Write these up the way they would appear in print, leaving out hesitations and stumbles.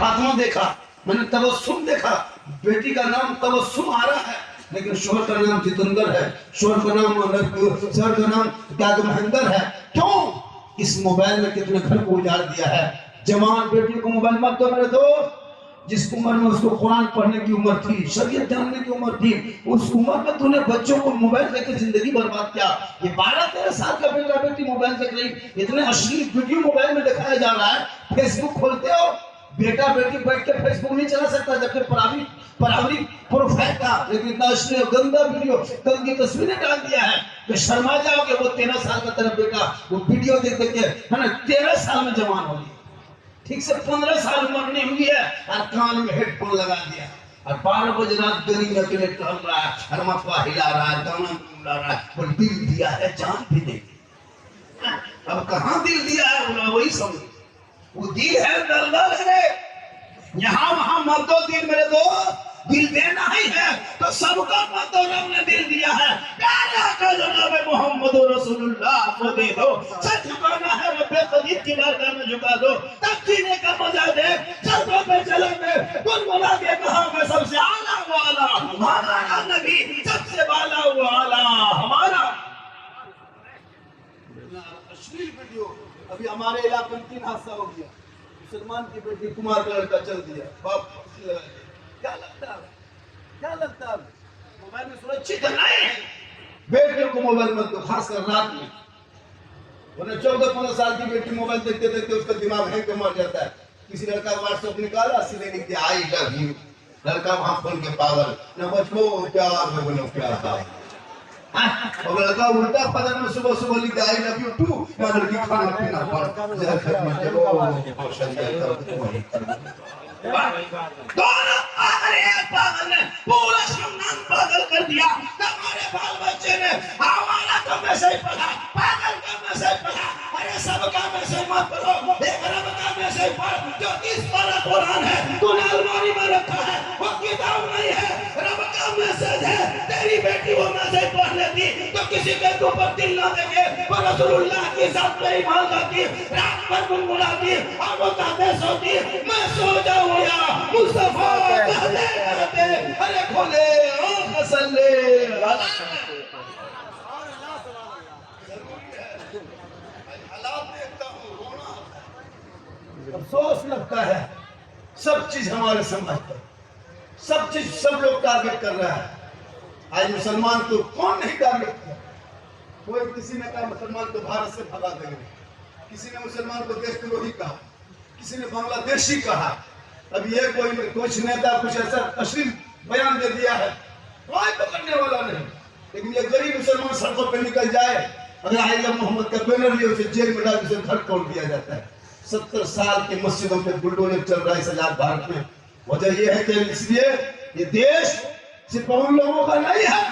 खात्मा देखा, मैंने तबस्सुम देखा, बेटी का नाम तबस्सुम आ रहा है, लेकिन शोहर का नाम जितेंद्र है, शोहर का नाम क्या महेंद्र है। क्यों? इस मोबाइल ने कितने घर को उजाड़ दिया है। जवान बेटी को मोबाइल मत दो मेरे दोस्त। जिस उम्र में उसको कुरान पढ़ने की उम्र थी, शरीयत जानने की उम्र थी, उस उम्र में तूने बच्चों को मोबाइल देकर जिंदगी बर्बाद किया। ये 12-13 साल का बेटा बेटी मोबाइल देख रही, इतने अश्लील वीडियो मोबाइल में दिखाया जा रहा है। फेसबुक खोलते हो, बेटा बेटी बैठ के फेसबुक नहीं चला सकता, जबकि पारिवारिक प्रोफाइल था, लेकिन इतना अश्लील गंदा वीडियो, गंदी तस्वीरें डाल दिया है कि शर्मा जाओगे। वो 13 साल का तेरा बेटा वो वीडियो देख देख के है ना 13 साल में जवान हो गया, ठीक से 15 साल उम्र नहीं हुई है, और कान में हेडफोन लगा दिया और 12 बजे रात गली में अकेले टहल रहा है, और मथुआ हिला रहा है, गाना गुनगुना रहा है। बोल दिल दिया है, जान भी दे। अब कहाँ दिल दिया है वही समझ। वो दिल है दलदल है, यहाँ वहां मत दो दिल मेरे दोस्त। दिल देना ही है तो सबका मत दो, रब ने दिल दिया है। प्यारा का जनाब मोहम्मद रसूलुल्लाह को दे दो। सच झुकाना है रब्बे कदीर की बारगाह में झुका दो, तब जीने का मजा दे। सड़कों पे चलेंगे गुनगुना के कहा मैं सबसे आला वाला हमारा नबी, सबसे वाला वाला हमारा। अश्लील वीडियो अभी हमारे इलाके में 3 हादसा हो गया। मुसलमान की बेटी कुमार का लड़का चल दिया, बाप क्या लगता है, क्या लगता है मोबाइल में सुरक्षित नहीं है। बेटे को मोबाइल मत दो, खासकर रात में। 14-15 साल की बेटी मोबाइल देखते देखते उसका दिमाग हैंग के मर जाता है। किसी लड़का का व्हाट्सएप निकाला, सीधे लिख दिया आई लव यू। लड़का वहां खोल के पागल, न बचपो प्यार में बोलो प्यार। और लड़का उल्टा पदर में सुबह सुबह लिखा आई लव यू टू, या लड़की खाना पीना पर जहर खत्म जब दोनों पागल ने पूरा खानदान पागल कर दिया। हमारे बाल बच्चे ने हमारा तो मैसेज पढ़ा, पागल का मैसेज पढ़ा। अरे सबका मैसेज मत पढ़ो, एक रब का मैसेज पढ़ जो 30 पारा कुरान है, तूने अलमारी में रखा है, वो किताब नहीं है, रब का मैसेज है। तेरी बेटी वो मैसेज पढ़ लेती तो किसी के ऊपर दिल ना देंगे, पर रसूलुल्लाह की साथ में ईमान लाती, रात भर गुनगुनाती और वो कहते सोती मैं सो जाऊं या मुस्तफा कहते कहते अरे खोले आंख सल्ले। अफसोस लगता है, सब चीज हमारे समाज पर, सब चीज सब लोग टारगेट कर रहा है। आज मुसलमान को कौन नहीं टारगेट किया? कोई किसी ने कहा मुसलमान को भारत से भगा देंगे, किसी ने मुसलमान को देशद्रोही कहा, किसी ने बांग्लादेशी कहा। अब ये कोई कुछ नेता कुछ ऐसा अश्लील बयान दे दिया है, कोई पकड़ने वाला नहीं। लेकिन ये गरीब मुसलमान सड़कों पर निकल जाए, अगर आइला मोहम्मद का बैनर लिए उसे जेल में डाल उसे घर तोड़ दिया जाता है। 70 साल की मस्जिदों पे बुलडोजर चल रहा है इस आजाद भारत में। वजह यह है कि इसलिए ये देश सिर्फ उन लोगों का नहीं है,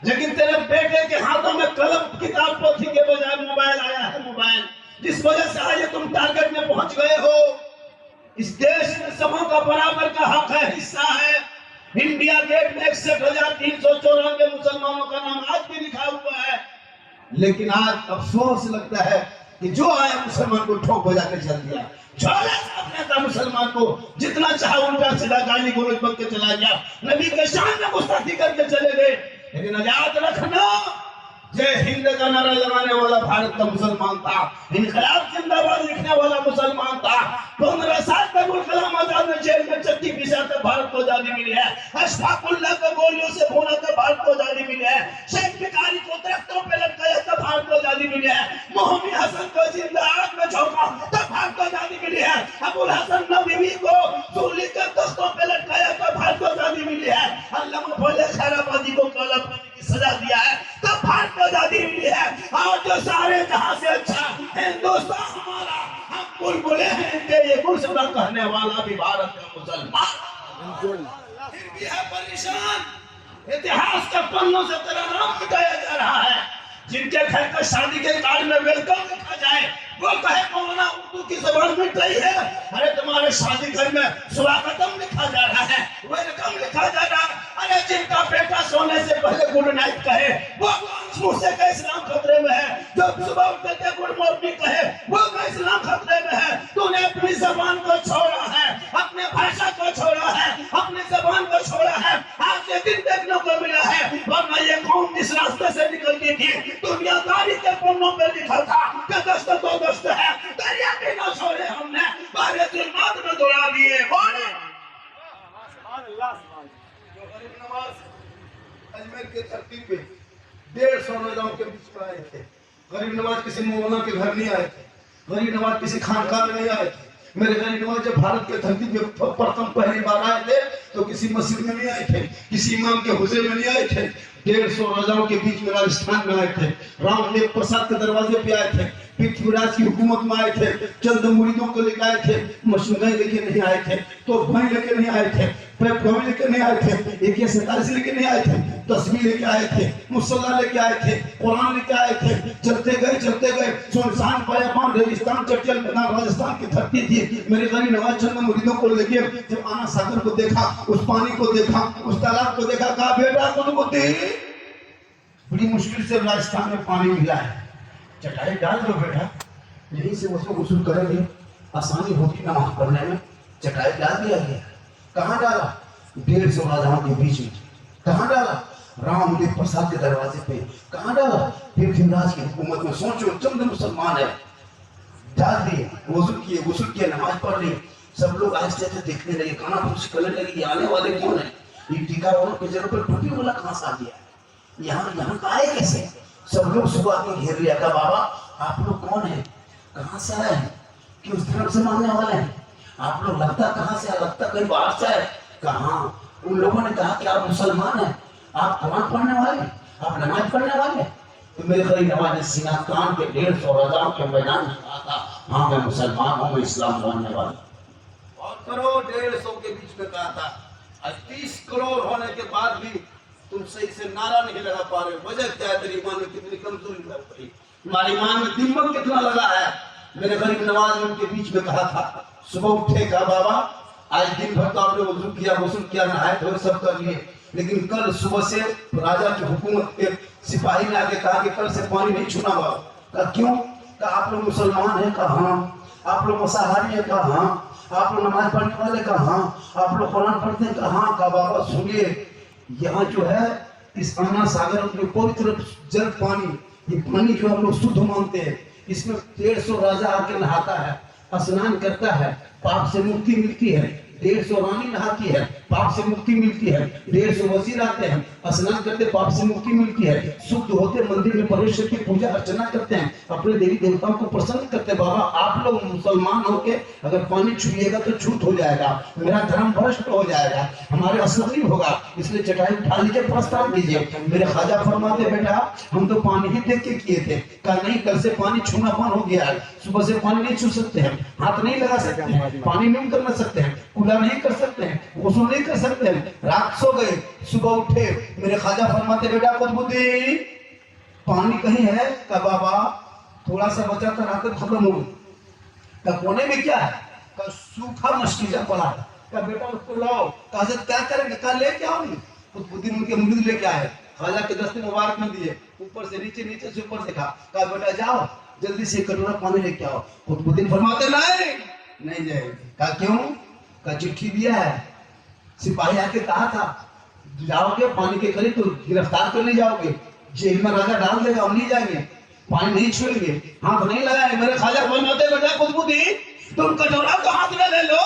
लेकिन तेरे बेटे के हाथों में कलम किताब पोथी के बजाय मोबाइल आया है। मोबाइल जिस वजह से आज तुम टारगेट में पहुंच गए हो। इस देश में सबों का बराबर का हक है, हिस्सा है। इंडिया गेट में 61,394 मुसलमानों का नाम आज भी लिखा हुआ है, लेकिन आज अफसोस लगता है कि जो आया मुसलमान को ठोक बजा के चल दिया। था मुसलमान को जितना चाहा उल्टा सीधा गाली गलौज बन के चला गया, नबी के शान में गुस्ताखी करके चले गए। लेकिन याद रखना, जय हिंद का नारा लगाने वाला भारत का मुसलमान था, इनकलाब जिंदाबाद लिखने वाला मुसलमान था। 15 साल तक कलाम आजाद ने जेल में चट्टी पिसा तो भारत को आजादी मिली है। अशफाकुल्लाह को गोलियों से भूना तो भारत को आजादी मिली है। शेख भिखारी को दरख्तों पे लटकाया तो भारत को आजादी मिली है। मोहम्मद हसन को जिंदा आग में झोंका तो भारत को आजादी मिली है। अबुल हसन नबवी को सूली के तख्तों पे लटकाया तो भारत को आजादी मिली है। अल्लामा फौजे खैराबादी को काला पानी की सजा दिया है तो भारत को आजादी मिली है। और जो सारे जहां से अच्छा हिंदुस्तान हमारा, हम बुलबुले हैं कि ये गुलशना कहने वाला भी भारत का मुसलमान फिर भी है परेशान। इतिहास के पन्नों से तेरा नाम मिटाया जा रहा है। जिनके घर का शादी के कार्ड में वेलकम लिखा जाए वो कहे मौलाना उर्दू की जबान मिट रही है। अरे तुम्हारे शादी घर में स्वागतम लिखा जा रहा है, वेलकम लिखा जा रहा है। अरे जिनका बेटा सोने से पहले गुड नाइट कहे वो मुंह से का इस्लाम खतरे में है। जो सुबह उठते थे गुड मॉर्निंग कहे वो का इस्लाम खतरे में है। तूने अपनी जबान को छोड़ा है, अपने थी, दुनियादारी के पन्नों पे लिखा था कि दस्त तो दस्त है, दरिया भी ना छोड़े हमने, बारे जुल्मात में दौड़ा दिए। गरीब नवाज अजमेर के धरती पे 150 रोजाओं के बीच में आए थे। गरीब नवाज किसी मौलाना के घर नहीं आए थे, गरीब नवाज किसी खानकाह में नहीं आए थे। मेरे गरीब नवाज जब भारत के धरती पे प्रथम पहली बार आए थे तो किसी मस्जिद में नहीं आए थे, किसी इमाम के हुजे में नहीं आए थे, 150 राजाओं के बीच में राजस्थान में आए थे, रामदेव प्रसाद के दरवाजे पे आए थे, पृथ्वीराज की हुकूमत में आए थे, चंद मुरीदों को लेकर आए थे, मशीनें लेके नहीं आए थे, तो भाई लेके नहीं आए थे, पेट्रोल लेके नहीं आए थे, AK-47 लेके नहीं आए थे, तस्वीर लेके आए थे, मुसल्ला लेके आए थे, कुरान लेके आए थे। चलते गए सुनसान पायाबान रेगिस्तान चटियल मैदान राजस्थान की धरती थी। मेरे गरीब नवाज चंद मुरीदों को लेके जब आना सागर को देखा, उस पानी को देखा, उस तालाब को देखा, कहा बेटा तुमको बड़ी मुश्किल से राजस्थान में पानी मिला है, चटाई डाल दो बेटा, यहीं से उसको गुस्ल करेंगे, आसानी होगी नमाज पढ़ने में। चटाई डाल दिया गया। कहाँ डाला? 150 राजाओं के बीच में। कहाँ डाला? रामदेव प्रसाद के दरवाजे पे। कहाँ डाला? पृथ्वीराज की हुकूमत में। सोचो चंद मुसलमान है, डाल दिए, गुस्ल किए, नमाज पढ़ ली। सब लोग आहिस्ते आहिस्ते देखने लगे, काना पुरुष करने लगे, आने वाले कौन है? ये टीका वालों के जगह पर टोपी वाला कहाँ से आ गया? यहाँ आए कैसे? सब लोग सुबह आके घेर लिया था, बाबा आप लोग कौन है, कहाँ से आए हैं, किस धर्म से मानने वाले हैं आप लोग? लगता कहाँ से, लगता कहीं बाहर से है। कहाँ? उन लोगों ने कहा कि आप मुसलमान हैं, आप कुरान पढ़ने वाले, आप नमाज पढ़ने वाले। तो मेरे गरीब नवाज ने सीना कान के 150 राजाओं के मैदान में कहा था, हाँ मैं मुसलमान हूँ, मैं इस्लाम मानने वाला। और करोड़ 150 के बीच में कहा था। 30 करोड़ होने के बाद भी तुम सही से नारा नहीं लगा पा रहे, वजह क्या है? तेरी ईमान में कितनी कमजोरी लग पड़ी, तुम्हारी ईमान में दिमाग कितना लगा है? मेरे गरीब नवाज ने उनके बीच में कहा था, सुबह उठे, कहा बाबा आज दिन भर तो आपने वजू किया, गुस्ल किया, नहाए धोए, सब कर लिए, लेकिन कल सुबह से राजा की हुकूमत के सिपाही ने आके कहा कि कल से पानी नहीं छूना बाबा। कहा क्यों? कहा आप लोग मुसलमान हैं? कहा हाँ। आप लोग मसाहारी है? कहा हाँ। आप लोग नमाज पढ़ने वाले? कहा हाँ। आप लोग कुरान पढ़ते हैं? कहा हाँ। कहा बाबा सुनिए, यहाँ जो है इस आना सागर में पवित्र जल पानी, ये पानी जो हम लोग शुद्ध मानते हैं, इसमें 150 राजा आके नहाता है, स्नान करता है, पाप से मुक्ति मिलती है। 150 रानी नहाती है, पाप से मुक्ति मिलती है। 150 वजीर आते हैं, स्नान करते, पाप से मुक्ति मिलती है। शुद्ध होते मंदिर में परमेश्वर की पूजा अर्चना करते हैं, अपने देवी देवताओं को प्रसन्न करते हैं। बाबा आप लोग मुसलमान होके अगर पानी छुएगा तो छूत हो जाएगा, मेरा धर्म भ्रष्ट हो जाएगा, हमारे असर नहीं होगा, इसलिए चटाई उठा लीजिए, प्रस्ताव दीजिए। मेरे ख्वाजा फरमाते बेटा हम तो पानी ही देख के किए थे। कहा नहीं, कल से पानी छूना बंद हो गया है, सुबह से पानी नहीं छू सकते हैं, हाथ नहीं लगा सकते हैं, पानी नहीं कर सकते हैं, कुला नहीं कर सकते हैं, गुस्ल नहीं कर सकते हैं। रात सो गए, सुबह उठे, मेरे ख्वाजा फरमाते बेटा कुतुबुद्दीन पानी कहीं है? का बाबा थोड़ा सा बचा था, रात खत्म हो गई। का कोने में क्या है? का सूखा मशकीजा पड़ा है। का बेटा उसको लाओ। कहा क्या करेंगे? का लेके आओ। नहीं, कुतुबुद्दीन उनके मुरीद लेके आए, ख्वाजा के दस्ते मुबारक में दिए, ऊपर से नीचे, नीचे से ऊपर से खा। कहा बेटा जाओ जल्दी से कटोरा पानी लेके आओ। कुतुबुद्दीन फरमाते नहीं जाएगी। कहा क्यों? का चिट्ठी दिया है, सिपाही आके कहा था जाओगे पानी के करीब तो गिरफ्तार करने जाओगे, जेल में राजा डाल देगा, हम नहीं जाएंगे, पानी नहीं छुएंगे, हाथ नहीं लगाएंगे। मेरे ख्वाजा फरमाते बेटा कुतुबुद्दीन तुम कटोरा तो हाथ में ले लो,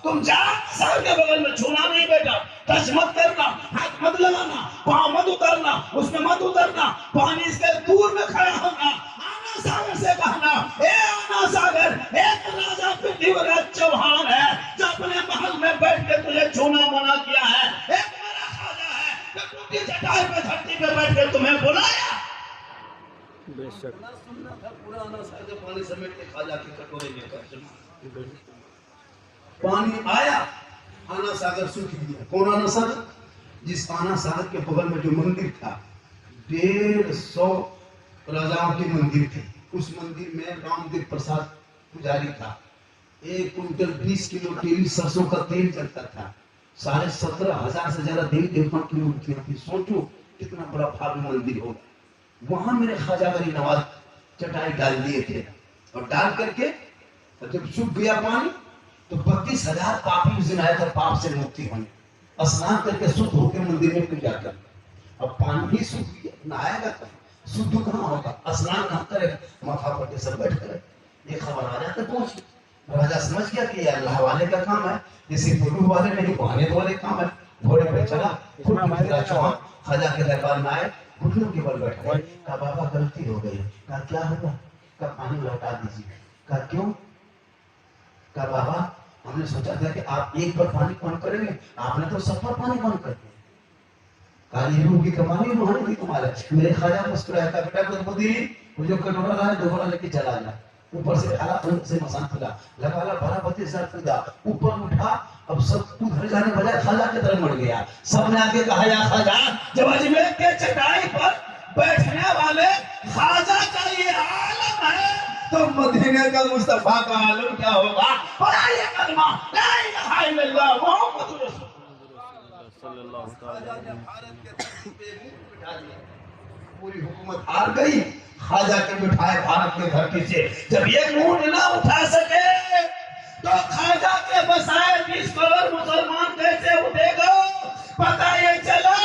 तुम जा सर के बगल में छूना नहीं बेटा, टच मत करना, हाथ मत लगाना, पाँव मत उतरना, उसमें मत उतरना, पानी इसके दूर में खड़ा होना। आना सागर से कहना, ए आना सागर, एक राजा पृथ्वीराज चौहान है जो अपने महल में बैठ के तुझे छूना मना किया है। एक मेरा ख्वाजा है जो टूटी चटाई पे धरती पे बैठ के तुम्हें बुलाया। बेशक सुनना था पूरा आना सागर पानी समेट के ख्वाजा के कटोरे लेकर पानी आया, आना सागर सूख गया। कौन आना सागर? जिस आना सागर के बगल में जो मंदिर था, 150 राजाओं के मंदिर थे, उस मंदिर में रामदेव प्रसाद पुजारी था। 1 कुंटल 20 किलो तेल सरसों का तेल चलता था। 17,500 से ज्यादा देवी देवताओं की मूर्तियां थी। सोचो कितना बड़ा भव्य मंदिर होगा। वहां मेरे ख्वाजा गरीब नवाज चटाई डाल दिए थे, और डाल करके जब सूख गया पानी तो 32,000 पापी उस दिन आया था पाप से मुक्ति होने, स्नान करके शुद्ध होकर मंदिर में पूजा कर। अब पानी ही सूख गया, नहाएगा शुद्ध कहाँ होगा, स्नान कहाँ करेगा, माथा पर के सब बैठ करे। ये खबर राजा तक पहुंची। राजा समझ गया कि ये अल्लाह वाले का काम है, किसी पुरुष वाले नहीं, बहाने वाले काम है। घोड़े पे चला, खुद चौहान खाजा के दरबार में आए, घुटनों के बल बैठ गए। कहा बाबा गलती हो गई। कहा क्या होगा? कहा पानी लौटा दीजिए। कहा क्यों? कहा बाबा हमने सोचा था कि आप एक बार पानी बंद करेंगे, आपने तो सब पर पानी बंद कर दिया। काली रूह की कमानी रूहानी की कमाल है। मेरे खाजा मुस्कुराया, था बेटा कुछ बुद्धि नहीं, वो जो कटोरा रहा है दोबारा लेके चला जा। ऊपर से आला से मसान खुदा लगा ला 12-32 खुदा ऊपर उठा। अब सब उधर जाने बजाय खाजा की तरफ मुड़ गया। सबने आके कहा या खाजा, जब अजमेर के चटाई पर बैठने वाले खाजा का ये आलम है तो मदीने का मुस्तफा का आलम क्या होगा? पढ़ाइए कलमा ला इलाहा इल्लल्लाह मुहम्मद रसूलुल्लाह सल्लल्लाहु अलैहि वसल्लम। पूरी हुकूमत हार गई। खाजा के बिठाए भारत के धरती से। जब ये ऊंट ना उठा सके तो खाजा के बसाए 20 करोड़ मुसलमान कैसे उठेगा? पता ये चला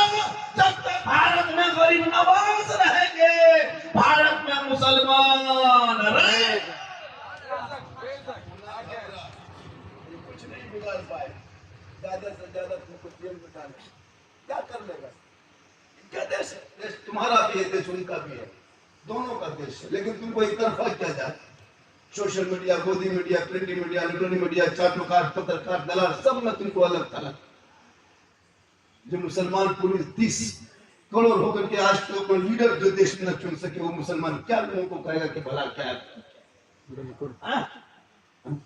जब तक भारत में गरीब नवाज रहेंगे, भारत में मुसलमान रहेंगे। कुछ नहीं बिगाड़ पाए, ज्यादा से ज्यादा तुमको जेल में डाले, क्या कर लेगा? क्या देश? देश तुम्हारा भी है, देश उनका भी है, दोनों का देश है। लेकिन तुमको एक तरफा किया जाए। सोशल मीडिया, गोदी media, print media, electronic media, चाटुकार, पत्रकार, दलाल, सब में तुमको अलग थलग। जो मुसलमान पूरे 30 करोड़ होकर के आज तो लीडर जो देश में न चुन सके, वो मुसलमान क्या लोगों को कहेगा कि भला क्या है?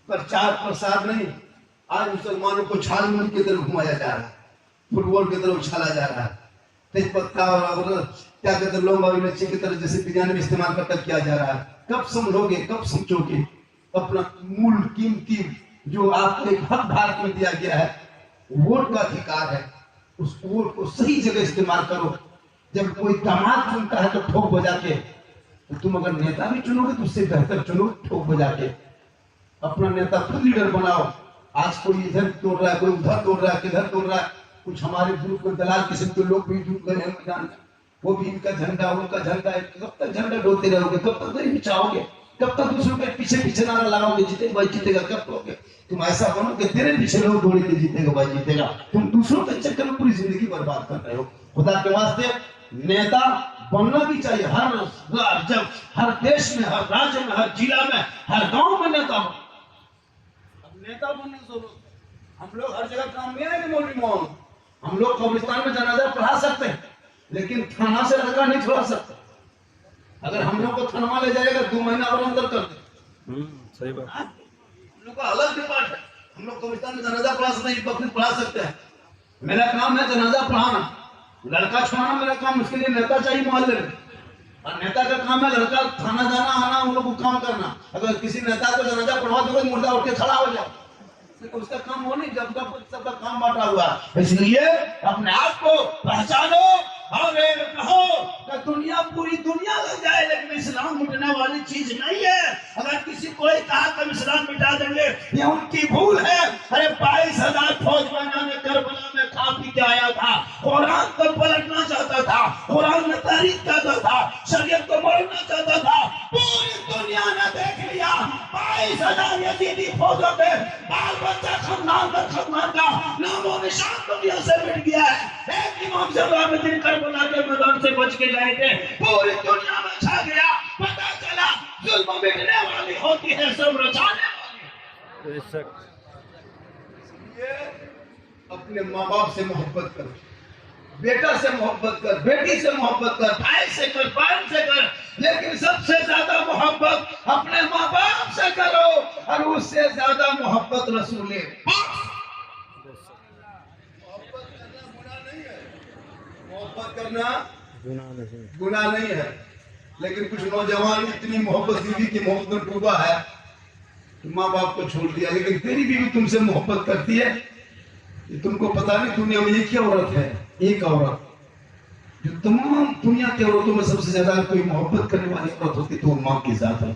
प्रचार प्रसार नहीं। आज मुसलमानों को छाल मुड़ की तरफ घुमाया जा रहा है, फुटबॉल की तरफ उछाला जा रहा है, तेज पत्ता और क्या कहते लोग मिर्ची की तरह जैसे बिरयानी में इस्तेमाल करता किया जा रहा है। कब समझोगे, कब समझोगे? अपना मूल कीमती जो आपको एक हक भारत में दिया गया है, वोट का अधिकार है, उस वोट को सही जगह इस्तेमाल करो। जब कोई दामाद चुनता है तो ठोक बजा के, तो तुम अगर नेता भी चुनोगे तो उससे बेहतर चुनो, ठोक बजा के। अपना नेता खुद लीडर बनाओ। आज कोई इधर तोड़ रहा है, कोई उधर तोड़ रहा है, किधर तोड़ रहा है। कुछ हमारे ग्रुप में दलाल किस्म के लोग भी जुट गए हैं मैदान में, वो भी इनका झंडा उनका झंडा है। कब तक झंडा डोलते रहोगे? कब तक गरीब चाहोगे? कब तक दूसरों के पीछे पीछे नारा लगाओगे जीतेगा भाई जीतेगा? कब करोगे? तुम ऐसा बनो कि तेरे पीछे लोग दौड़े के जीतेगा भाई जीतेगा। तुम दूसरों के चक्कर में पूरी जिंदगी बर्बाद कर रहे हो। खुदा के वास्ते नेता बनना भी चाहिए। हर जब हर देश में, हर राज्य में, हर जिला में, हर गांव में नेता बनो। नेता बनने की जरूरत है। हम लोग हर जगह काम नहीं आएंगे मौलवी मोहम्मद। हम लोग कब्रिस्तान में जनाजा पढ़ा सकते हैं, लेकिन थाना से लड़का नहीं छोड़ा सकते। अगर हम लोग को थाना ले जाएगा 2 महीना और अंदर कर दे। सही बात। हम लोग का अलग डिपार्ट है। हम लोग कब्रिस्तान में जनाजा पढ़ा सकते हैं, बकरीद पढ़ा सकते हैं। मेरा काम है जनाजा पढ़ाना, लड़का छुड़ाना मेरा काम। उसके लिए नेता चाहिए मोहल्ले में, और नेता का काम है लड़का थाना जाना आना, उन लोग को काम करना। अगर किसी नेता को जनाजा पढ़वा दोगे मुर्दा उठ के खड़ा हो जाए, तो उसका काम हो नहीं। जब सबका काम बांटा हुआ, इसलिए अपने आप को पहचानो और कहो कि दुनिया पूरी दुनिया लग जाए, लेकिन इस्लाम मिटने वाली चीज नहीं है। अगर किसी कोई कहा कि इस्लाम मिटा देंगे, ये उनकी भूल है। अरे 22,000 फौजवानों ने करबला में खा पी के आया था, कुरान को पलटना चाहता था, कुरान में तारीफ करता था, शरीयत को मोड़ना चाहता था। पूरी दुनिया ने देख लिया 22,000 यजीदी फौजों के बाल बच्चा खानदान का नामो निशान दुनिया से मिट गया है। एक इमाम जलालुद्दीन करबला के मैदान से बच के गए थे, पूरी दुनिया में छा गया। पता चला जुल्म मिटने वाली होती है, सब रचाने वाली। ये अपने माँ बाप से मोहब्बत करो, बेटा से मोहब्बत कर, बेटी से मोहब्बत कर, भाई से कर, बहन से कर, लेकिन सबसे ज्यादा मोहब्बत अपने माँ बाप से करो, और उससे ज्यादा मोहब्बत रसूले। मोहब्बत करना गुनाह नहीं है, लेकिन कुछ नौजवान इतनी मोहब्बत बीवी की मोहब्बत में डूबा है कि माँ बाप को छोड़ दिया। लेकिन तेरी बीवी तुमसे मोहब्बत करती है, ये तुमको पता नहीं। दुनिया में एक ही औरत है, एक औरत जो तमाम दुनिया की औरतों में सबसे ज्यादा कोई मोहब्बत करने वाली औरत होती तो माँ की जात है।